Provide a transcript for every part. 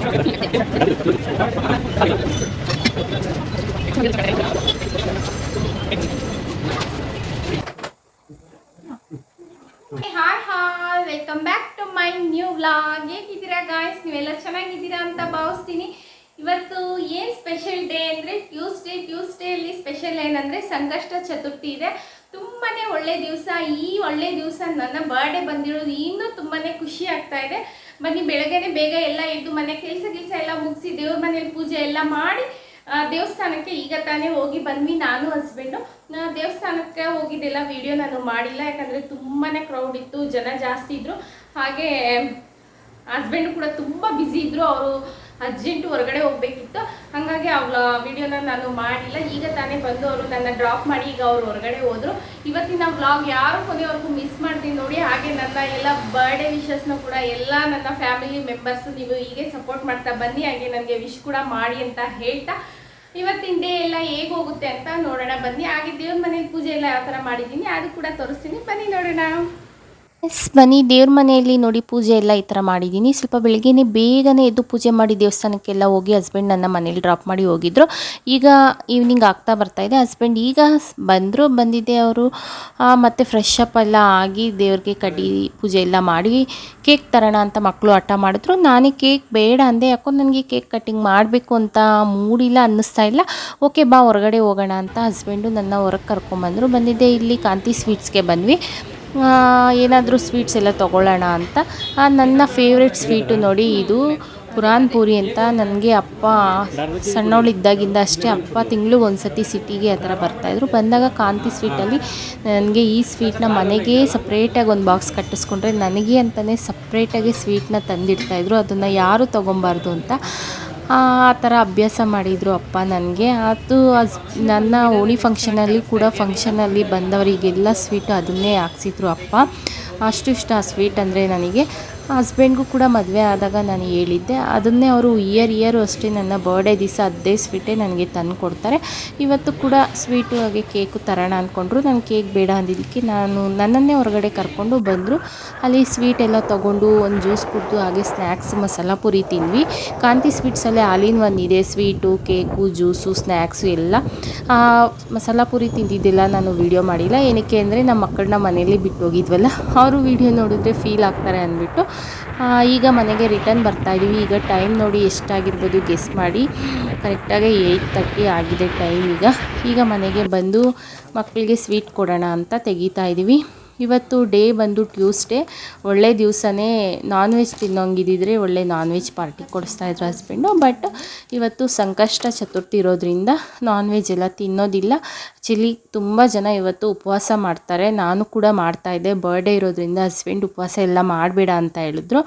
Hi hi, welcome back to my new vlog. ಹೇಗಿದ್ದೀರಾ guys? ನೀವೆಲ್ಲ ಚೆನ್ನಾಗಿದ್ದೀರಾ ಅಂತ ಭಾವಿಸ್ತೀನಿ. ಇವತ್ತು ಏನು ಸ್ಪೆಷಲ್ ಡೇ ಅಂದರೆ ಟ್ಯೂಸ್ಡೇಯಲ್ಲಿ ಸ್ಪೆಷಲ್ ಏನಂದರೆ ಸಂಕಷ್ಟ ಚತುರ್ಥಿ ಇದೆ. ತುಂಬಾ ಒಳ್ಳೆ ದಿವಸ. ಈ ಒಳ್ಳೆ ದಿವಸ ನನ್ನ ಬರ್ಡೇ ಬಂದಿರೋದು ಇನ್ನೂ ತುಂಬಾ ಖುಷಿ ಆಗ್ತಾ ಇದೆ. ಬನ್ನಿ, ಬೆಳಗ್ಗೆನೇ ಬೇಗ ಎಲ್ಲ ಎದ್ದು ಮನೆ ಕೆಲಸ ಎಲ್ಲ ಮುಗಿಸಿ ದೇವ್ರ ಮನೇಲಿ ಪೂಜೆ ಎಲ್ಲ ಮಾಡಿ ದೇವಸ್ಥಾನಕ್ಕೆ ಈಗ ತಾನೇ ಹೋಗಿ ಬಂದ್ವಿ. ನಾನು ಹಸ್ಬೆಂಡು ದೇವಸ್ಥಾನಕ್ಕೆ ಹೋಗಿದ್ದೆಲ್ಲ ವಿಡಿಯೋ ನಾನು ಮಾಡಿಲ್ಲ, ಯಾಕಂದರೆ ತುಂಬಾ ಕ್ರೌಡ್ ಇತ್ತು, ಜನ ಜಾಸ್ತಿ ಇದ್ದರು. ಹಾಗೆ ಹಸ್ಬೆಂಡು ಕೂಡ ತುಂಬ ಬ್ಯುಸಿ ಇದ್ದರು. ಅವರು ಅರ್ಜೆಂಟು ಹೊರಗಡೆ ಹೋಗಬೇಕಿತ್ತು, ಹಾಗಾಗಿ ಆ ವಿಡಿಯೋನ ನಾನು ಮಾಡಿಲ್ಲ. ಈಗ ತಾನೇ ಬಂದು ಅವರು ನನ್ನ ಡ್ರಾಪ್ ಮಾಡಿ ಈಗ ಅವರು ಹೊರಗಡೆ ಹೋದರು. ಇವತ್ತಿನ ವ್ಲಾಗ್ ಯಾರು ಕೊನೆವರೆಗೂ ಮಿಸ್ ಮಾಡ್ತೀನಿ ನೋಡಿ. ಹಾಗೆ ನನ್ನ ಎಲ್ಲ ಬರ್ಡೇ ವಿಶಸ್ನ ಕೂಡ ಎಲ್ಲ ನನ್ನ ಫ್ಯಾಮಿಲಿ ಮೆಂಬರ್ಸು ನೀವು ಹೀಗೆ ಸಪೋರ್ಟ್ ಮಾಡ್ತಾ ಬನ್ನಿ. ಹಾಗೆ ನನಗೆ ವಿಶ್ ಕೂಡ ಮಾಡಿ ಅಂತ ಹೇಳ್ತಾ ಇವತ್ತಿನ ಡೇ ಎಲ್ಲ ಹೇಗೆ ಹೋಗುತ್ತೆ ಅಂತ ನೋಡೋಣ ಬನ್ನಿ. ಹಾಗೆ ದೇವ್ರ ಮನೇಲಿ ಪೂಜೆ ಎಲ್ಲ ಯಾವ ಥರ ಮಾಡಿದ್ದೀನಿ ಅದು ಕೂಡ ತೋರಿಸ್ತೀನಿ, ಬನ್ನಿ ನೋಡೋಣ. ಬನ್ನಿ, ದೇವ್ರ ಮನೆಯಲ್ಲಿ ನೋಡಿ ಪೂಜೆ ಎಲ್ಲ ಈ ಥರ ಮಾಡಿದ್ದೀನಿ. ಸ್ವಲ್ಪ ಬೆಳಗ್ಗೆನೇ ಬೇಗನೆ ಎದ್ದು ಪೂಜೆ ಮಾಡಿ ದೇವಸ್ಥಾನಕ್ಕೆಲ್ಲ ಹೋಗಿ ಹಸ್ಬೆಂಡ್ ನನ್ನ ಮನೇಲಿ ಡ್ರಾಪ್ ಮಾಡಿ ಹೋಗಿದ್ರು. ಈಗ ಈವ್ನಿಂಗ್ ಆಗ್ತಾ ಬರ್ತಾಯಿದೆ. ಹಸ್ಬೆಂಡ್ ಈಗ ಬಂದಿದ್ದೆ ಅವರು. ಮತ್ತು ಫ್ರೆಶ್ ಅಪ್ ಎಲ್ಲ ಆಗಿ ದೇವ್ರಿಗೆ ಕಡ್ಡಿ ಪೂಜೆ ಎಲ್ಲ ಮಾಡಿ ಕೇಕ್ ತರೋಣ ಅಂತ ಮಕ್ಕಳು ಹಠ ಮಾಡಿದ್ರು. ನಾನೇ ಕೇಕ್ ಬೇಡ ಅಂದೆ, ಯಾಕೋ ನನಗೆ ಕೇಕ್ ಕಟ್ಟಿಂಗ್ ಮಾಡಬೇಕು ಅಂತ ಮೂಡಿಲ್ಲ, ಅನ್ನಿಸ್ತಾ ಇಲ್ಲ. ಓಕೆ ಬಾ ಹೊರಗಡೆ ಹೋಗೋಣ ಅಂತ ಹಸ್ಬೆಂಡು ನನ್ನ ಹೊರಗೆ ಕರ್ಕೊಂಬಂದರು. ಬಂದಿದ್ದೆ ಇಲ್ಲಿ ಕಾಂತಿ ಸ್ವೀಟ್ಸ್ಗೆ ಬಂದ್ವಿ. ಏನಾದರೂ ಸ್ವೀಟ್ಸ್ ಎಲ್ಲ ತೊಗೊಳ್ಳೋಣ ಅಂತ. ನನ್ನ ಫೇವ್ರೆಟ್ ಸ್ವೀಟು ನೋಡಿ, ಇದು ಪುರಾನ್ ಪೂರಿ ಅಂತ. ನನಗೆ ಅಪ್ಪ ಸಣ್ಣವಳಿದ್ದಾಗಿಂದ ಅಷ್ಟೇ, ಅಪ್ಪ ತಿಂಗ್ಳಿಗೆ ಒಂದು ಸತಿ ಸಿಟಿಗೆ ಆ ಥರ ಬರ್ತಾಯಿದ್ರು. ಬಂದಾಗ ಕಾಂತಿ ಸ್ವೀಟಲ್ಲಿ ನನಗೆ ಈ ಸ್ವೀಟ್ನ ಮನೆಗೆ ಸಪ್ರೇಟಾಗಿ ಒಂದು ಬಾಕ್ಸ್ ಕಟ್ಟಿಸ್ಕೊಂಡ್ರೆ ನನಗೆ ಅಂತಲೇ ಸಪ್ರೇಟಾಗಿ ಸ್ವೀಟ್ನ ತಂದಿಡ್ತಾಯಿದ್ರು. ಅದನ್ನು ಯಾರೂ ತೊಗೊಬಾರ್ದು ಅಂತ ಆ ಥರ ಅಭ್ಯಾಸ ಮಾಡಿದರು ಅಪ್ಪ ನನಗೆ. ಅದು ನನ್ನ ಹೋಳಿ ಫಂಕ್ಷನಲ್ಲಿ ಬಂದವರಿಗೆಲ್ಲ ಸ್ವೀಟು ಅದನ್ನೇ ಹಾಕ್ಸಿದ್ರು ಅಪ್ಪ. ಅಷ್ಟು ಇಷ್ಟ ಆ ಸ್ವೀಟ್ ಅಂದರೆ ನನಗೆ. ಹಸ್ಬೆಂಡ್ಗೂ ಕೂಡ ಮದುವೆ ಆದಾಗ ನಾನು ಹೇಳಿದ್ದೆ, ಅದನ್ನೇ ಅವರು ಇಯರು ಅಷ್ಟೇ ನನ್ನ ಬರ್ಡೇ ದಿವಸ ಅದೇ ಸ್ವೀಟೇ ನನಗೆ ತಂದು ಕೊಡ್ತಾರೆ. ಇವತ್ತು ಕೂಡ ಸ್ವೀಟು ಹಾಗೆ ಕೇಕು ತರೋಣ ಅಂದ್ಕೊಂಡ್ರು. ನಾನು ಕೇಕ್ ಬೇಡ ಅಂದಿದ್ದಕ್ಕೆ ನನ್ನನ್ನೇ ಹೊರಗಡೆ ಕರ್ಕೊಂಡು ಬಂದರು. ಅಲ್ಲಿ ಸ್ವೀಟ್ ಎಲ್ಲ ತೊಗೊಂಡು ಒಂದು ಜ್ಯೂಸ್ ಕುಡಿದು ಹಾಗೆ ಸ್ನ್ಯಾಕ್ಸ್ ಮಸಾಲ ಪುರಿ ತಿಂದ್ವಿ. ಕಾಂತಿ ಸ್ವೀಟ್ಸಲ್ಲೇ ಆಲ್-ಇನ್ ಒನ್ ಇದೆ, ಸ್ವೀಟು, ಕೇಕು, ಜ್ಯೂಸು, ಸ್ನ್ಯಾಕ್ಸು ಎಲ್ಲ. ಮಸಾಲ ಪುರಿ ತಿಂದಿದ್ದೆಲ್ಲ ನಾನು ವೀಡಿಯೋ ಮಾಡಿಲ್ಲ, ಏನಕ್ಕೆ ಅಂದರೆ ನಮ್ಮ ಮಕ್ಕಳನ್ನ ಮನೇಲಿ ಬಿಟ್ಟು ಹೋಗಿದ್ವಲ್ಲ, ಅವರು ವೀಡಿಯೋ ನೋಡಿದ್ರೆ ಫೀಲ್ ಆಗ್ತಾರೆ ಅಂದ್ಬಿಟ್ಟು. ಈಗ ಮನೆಗೆ ರಿಟರ್ನ್ ಬರ್ತಾಯಿದ್ದೀವಿ. ಈಗ ಟೈಮ್ ನೋಡಿ ಎಷ್ಟಾಗಿರ್ಬೋದು ಗೆಸ್ ಮಾಡಿ. ಕರೆಕ್ಟಾಗಿ 8:30 ಆಗಿದೆ ಟೈಮ್. ಈಗ ಮನೆಗೆ ಬಂದು ಮಕ್ಕಳಿಗೆ ಸ್ವೀಟ್ ಕೊಡೋಣ ಅಂತ ತೆಗಿತಾ ಇದ್ದೀವಿ. ಇವತ್ತು ಡೇ ಬಂದು ಟ್ಯೂಸ್ಡೇ, ಒಳ್ಳೆ ದಿವಸನೇ. ನಾನ್ ವೆಜ್ ತಿನ್ನೋಂಗಿದ್ದಿದ್ರೆ ಒಳ್ಳೆ ನಾನ್ ವೆಜ್ ಪಾರ್ಟಿ ಕೊಡಿಸ್ತಾಯಿದ್ರು ಹಸ್ಬೆಂಡು. ಬಟ್ ಇವತ್ತು ಸಂಕಷ್ಟ ಚತುರ್ಥಿ ಇರೋದ್ರಿಂದ ನಾನ್ ವೆಜ್ ಎಲ್ಲ ತಿನ್ನೋದಿಲ್ಲ. ಆ್ಯಕ್ಚುಲಿ ತುಂಬ ಜನ ಇವತ್ತು ಉಪವಾಸ ಮಾಡ್ತಾರೆ, ನಾನು ಕೂಡ ಮಾಡ್ತಾಯಿದ್ದೆ. ಬರ್ಡೇ ಇರೋದ್ರಿಂದ ಹಸ್ಬೆಂಡ್ ಉಪವಾಸ ಎಲ್ಲ ಮಾಡಬೇಡ ಅಂತ ಹೇಳಿದ್ರು.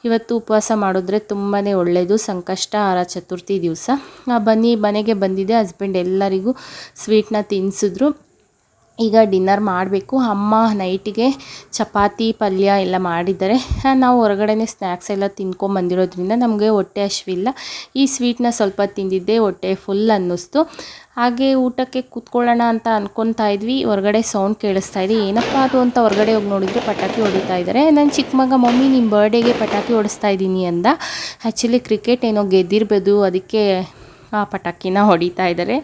ಇವತ್ತು ಉಪವಾಸ ಮಾಡಿದ್ರೆ ತುಂಬಾ ಒಳ್ಳೆಯದು ಸಂಕಷ್ಟಹಾರ ಚತುರ್ಥಿ ದಿವಸ. ಬನ್ನಿ, ಮನೆಗೆ ಬಂದಿದ್ದೆ. ಹಸ್ಬೆಂಡ್ ಎಲ್ಲರಿಗೂ ಸ್ವೀಟ್ನ ತಿನ್ನಿಸಿದ್ರು. ಈಗ ಡಿನ್ನರ್ ಮಾಡಬೇಕು. ಅಮ್ಮ ನೈಟಿಗೆ ಚಪಾತಿ ಪಲ್ಯ ಎಲ್ಲ ಮಾಡಿದ್ದಾರೆ. ನಾವು ಹೊರಗಡೆನೇ ಸ್ನ್ಯಾಕ್ಸ್ ಎಲ್ಲ ತಿನ್ಕೊಂಬಂದಿರೋದ್ರಿಂದ ನಮಗೆ ಹೊಟ್ಟೆ ಹಶ್ವಿಲ್ಲ. ಈ ಸ್ವೀಟ್ನ ಸ್ವಲ್ಪ ತಿಂದಿದ್ದೆ, ಹೊಟ್ಟೆ ಫುಲ್ ಅನ್ನಿಸ್ತು. ಹಾಗೆ ಊಟಕ್ಕೆ ಕೂತ್ಕೊಳ್ಳೋಣ ಅಂತ ಅಂದ್ಕೊತಾ ಇದ್ವಿ. ಹೊರಗಡೆ ಸೌಂಡ್ ಕೇಳಿಸ್ತಾ ಇದೆ. ಏನಪ್ಪ ಅದು ಅಂತ ಹೊರಗಡೆ ಹೋಗಿ ನೋಡಿದರೆ ಪಟಾಕಿ ಹೊಡಿತಾ ಇದ್ದಾರೆ. ನನ್ನ ಚಿಕ್ಕ ಮಗ, ಮಮ್ಮಿ ನಿಮ್ಮ ಬರ್ಡೇಗೆ ಪಟಾಕಿ ಹೊಡಿಸ್ತಾ ಇದ್ದೀನಿ ಅಂದ. ಆ್ಯಕ್ಚುಲಿ ಕ್ರಿಕೆಟ್ ಏನೋ ಗೆದ್ದಿರ್ಬೋದು, ಅದಕ್ಕೆ ಆ ಪಟಾಕಿನ ಹೊಡಿತಾ ಇದ್ದಾರೆ.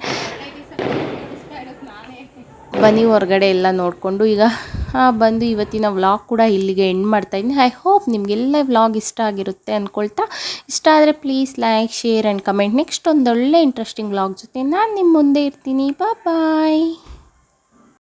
ಬನ್ನಿ, ಹೊರಗಡೆ ಎಲ್ಲ ನೋಡಿಕೊಂಡು ಈಗ ಬಂದು ಇವತ್ತಿನ ವ್ಲಾಗ್ ಕೂಡ ಇಲ್ಲಿಗೆ ಎಂಡ್ ಮಾಡ್ತಾಯಿದ್ದೀನಿ. ಐ ಹೋಪ್ ನಿಮಗೆಲ್ಲ ವ್ಲಾಗ್ ಇಷ್ಟ ಆಗಿರುತ್ತೆ ಅಂದ್ಕೊಳ್ತಾ. ಇಷ್ಟ ಆದರೆ please like, share and comment. Next ಒಂದೊಳ್ಳೆ ಇಂಟ್ರೆಸ್ಟಿಂಗ್ ವ್ಲಾಗ್ ಜೊತೆ ನಾನು ನಿಮ್ಮ ಮುಂದೆ ಇರ್ತೀನಿ. ಬಾಯ್.